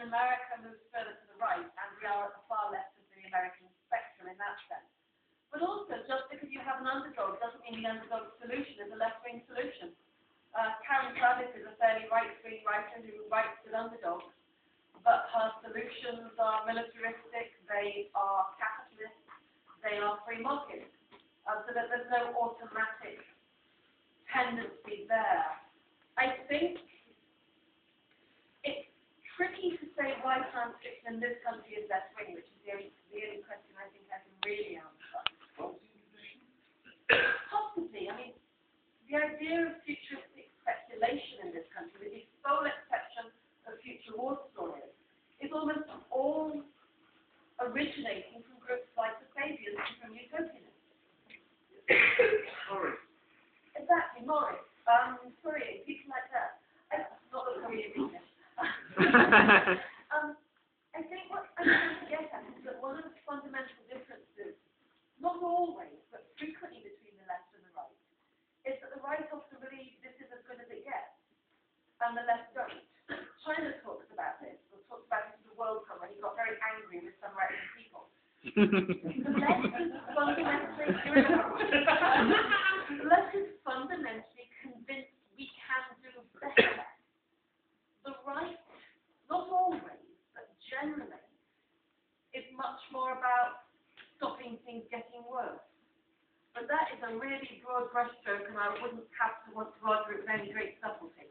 America moves further to the right, and we are at the far left of the American spectrum in that sense. But also, just because you have an underdog doesn't mean the underdog solution is a left-wing solution. Karen Travis is a fairly right-wing writer who writes with underdogs, but her solutions are militaristic, they are capitalist, they are free market. So that there's no automatic tendency there. I think it's tricky to say why science fiction in this country is left-wing, which is the only question I think I can really answer. What was the position? Possibly. I mean, the idea of futuristic speculation in this country, with the sole exception of future war stories, is almost all originating from groups like the Saviors and from utopianism. Sorry. Exactly, Morris. Sorry, people like that. Not the Korean English. I think what I'm trying to get at is that one of the fundamental differences, not always, but frequently between the left and the right, is that the right often believes this is as good as it gets, and the left don't. China talks about this, or talks about it in the World Cup, when he got very angry with some right-wing people. The left is fundamentally the left is fundamentally convinced we can do better. The right, not always, but generally, is much more about stopping things getting worse. But that is a really broad brushstroke, and I wouldn't have to want to argue it with any great subtlety.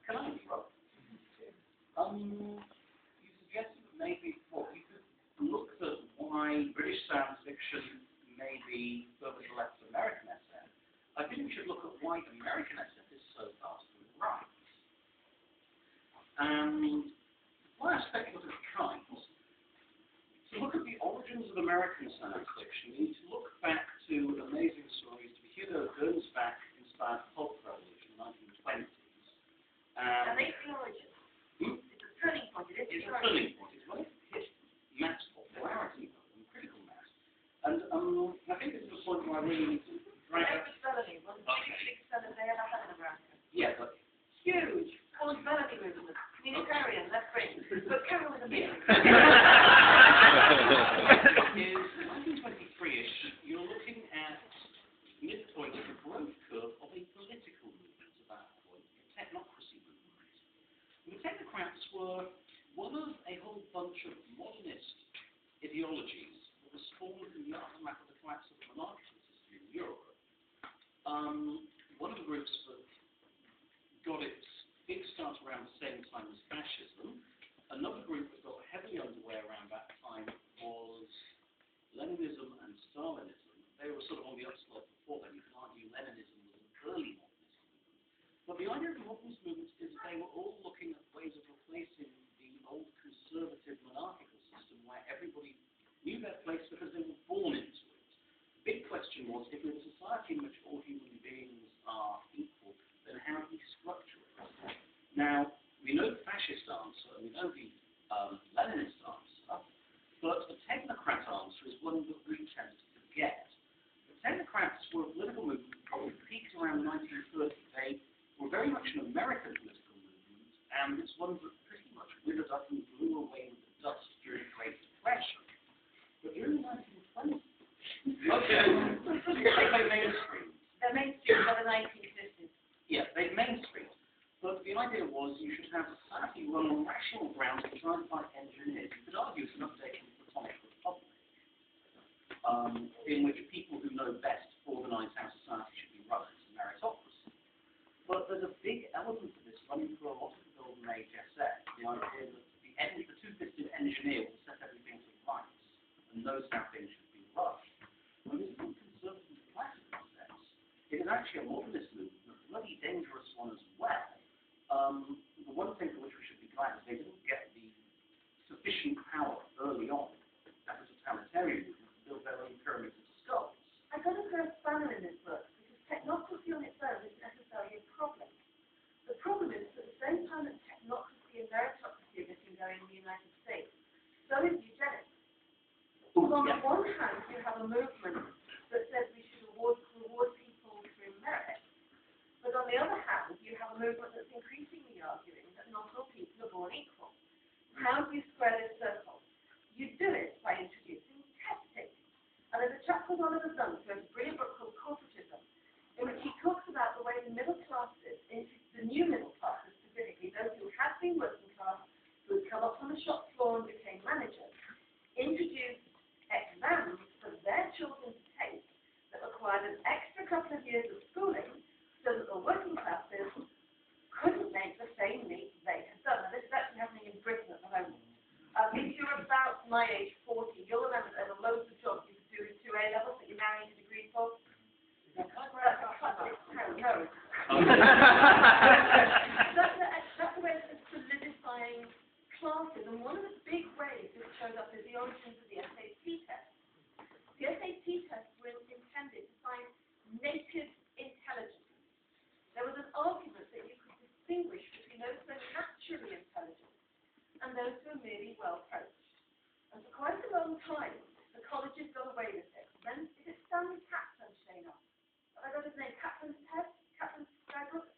Can I interrupt? You suggested that maybe you could look at why British science fiction may be further to the left of American SF. I think we should look at why American SF is so fast to the right. And why I speculative tries to look at the origins of American science fiction, you need to look back to amazing stories to Hugo Gernsback inspired pulp revolution in the 1920s. And they the origin. It's a turning point. It's a turning point. It's when it hit mass popularity and critical mass. And I think this is the point where I really need to drag out. Average felony, one of the biggest sellers they ever had in America. Yeah, but huge. Called felony movement. Communitarian, left wing. But carry on with the meeting. Is 1923-ish, you're looking at midpoint of the growth curve of a political movement at that point, a technocracy movement. And the technocrats were one of a whole bunch of modernist ideologies that was formed in the aftermath of the collapse of the monarchical system in Europe. One of the groups that got its big start around the same time as fascism. Another group that got heavily underway around that time was Leninism and Stalinism. They were sort of on the upslope before then. You can argue Leninism was an early modernist movement. But the idea of the modernist movement is they were all looking at ways of replacing the old conservative monarchical system where everybody knew their place because they were born into it. The big question was, if in a society in which all human beings are equal, then how do we structure it? Now, we know the fascist answer, and we know the Leninist answer, but the technocrat answer is one that we tend to forget. The technocrats were a political movement that probably peaked around 1930. They were very much an American political movement, and it's one that pretty much withered up and blew away with the dust during the Great Depression. But during the 1920s, they mainstreamed. They're mainstream by the 1950s. Yeah, they mainstreamed. But the idea was you should have society run on rational grounds designed by engineers. You could argue it's an update of the Platonic Republic, in which people who know best organize how society should be run. It's a meritocracy. But there's a big element of this running through a lot of the Golden Age SF, the idea that the two-fisted engineer will set everything to rights and knows how things should be run. Well, this isn't conservative in the classical sense. It is actually a modernist movement, a bloody dangerous one as well. The one thing for which we should be glad is they didn't get the sufficient power early on as a totalitarian movement to build their own pyramids of skulls. I got to throw a spanner in this book, because technocracy on its own isn't necessarily a problem. The problem is that at the same time that technocracy and meritocracy have been going in the United States, so is eugenics. Because on the one hand, you have a movement that says we should reward people through merit. But on the other hand, you have a movement that's increasingly arguing that not all people are born equal. how do you square this circle? You do it by introducing testing. And there's a chap called Oliver Dunn who has a brilliant book called Corporatism, in which he talks about the way the middle classes, the new middle classes specifically, those who had been working class, who had come up on the shop floor and became managers, introduced exams for their children to take that required an extra couple of years of schooling so that the working classes couldn't make the same leap they had done. And this is actually happening in Britain at the moment. If you're about my age, 40, you'll remember there were loads of jobs you could do with 2 A levels that you now need a degree for. That's the way of solidifying classes, and one of the big ways this shows up is the origins of the SAT test. The SAT tests were intended to find native intelligence. There was an argument that you could distinguish between those who are naturally intelligent and those who are merely well coached. And for quite a long time, the colleges got away with it. Then, is it Stanley Kaplan, Shana? Have I got his name? Kaplan's test? Kaplan's guidebook?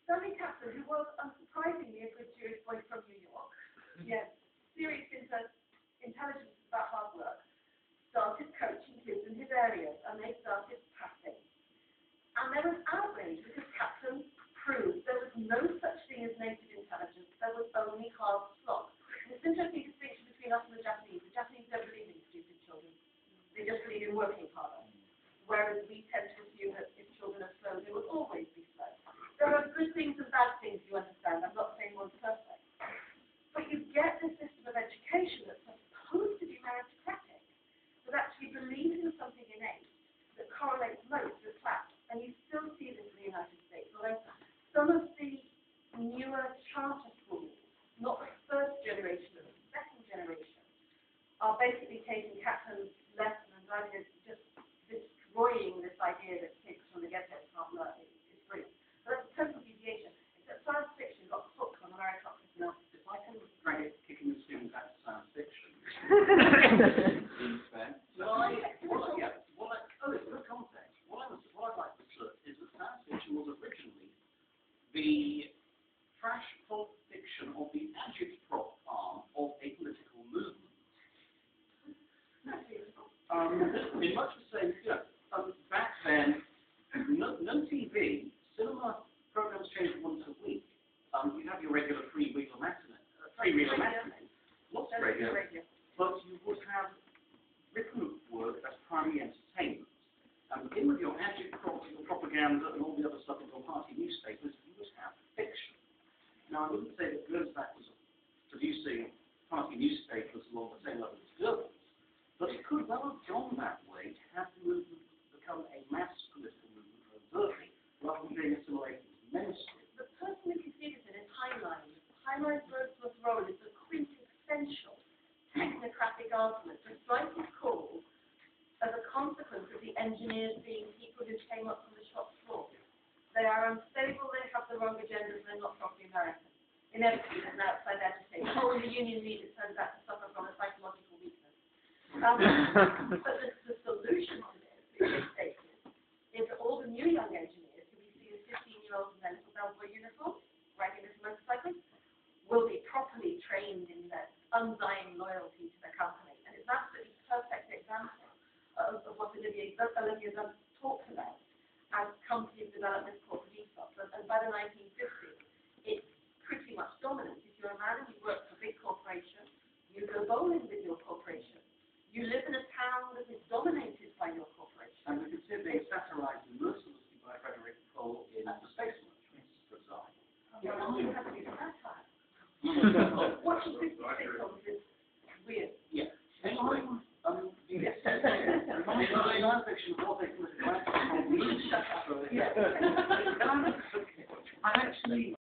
Stanley Kaplan, who was unsurprisingly a good Jewish boy from New York, yes, serious intelligence about hard work, started coaching kids in his areas, and they started passing. And there was outrage because Kaplan proved there was no such thing as native intelligence, there was only hard slog. And it's an interesting distinction between us and the Japanese. The Japanese don't believe in stupid children. They just believe in working harder. Whereas we tend to assume that if children are slow, they will always be slow. There are good things and bad things, you understand. I'm not saying one's perfect. But you get this system of education that's supposed to be meritocratic, that actually believes in something innate, that correlates most with class. And you still see this in the United States. Although some of the newer charter schools, not the first generation, but the second generation, are basically taking Kaplan's lesson and running just destroying this idea that kids from the get-go can't learn is free. So that's a total deviation. Except science fiction got hooked on meritocracy. Now, if I can drag it, kicking the students out of science fiction, what I'd like to assert is that science fiction was originally the trash pulp fiction of the agitprop arm of a political movement. In much the same, back then, no TV, cinema programs changed once a week. You'd have your regular three-reeler matinee, lots of radio, but you would have written work as primary entertainment. And in with your agitprop, your propaganda, and all the other stuff in your party newspapers, you would have fiction. Now, I wouldn't say that Gersbach was producing party newspapers along the same level as Goebbels, but it could well have gone that way had the movement become a mass political movement overtly, rather than being assimilated as mainstream. The person who can see this in is Heinlein. Heinlein's Wordsworth's role is the quintessential technocratic argument, despite his call as a consequence of the engineers being people who came up from the shop floor. They are unstable, they have the wrong agendas, and they're not properly American. Inevitably, there's an outside agitation. All the union leaders turns out to suffer from a psychological weakness. But the solution to this, in this case, is that all the new young engineers who we see as 15-year-olds in their little bellboy uniforms, riding little motorcycles, will be properly trained in their undying loyalty to the company. And it's an absolutely perfect example of what Olivia Dunn talks about as companies develop this corporate ethos. And by the 1950s, it's pretty much dominant. If you're a man and you work for a big corporation, you go bowling with your corporation. You live in a town that is dominated by your corporation. And we can see it being satirized mercilessly by Frederick Cole in The Space Merchants, for example. Yeah, you have to be satire. Watching this is weird. Yeah. Anyway, yes. In non-fiction, what they put it right.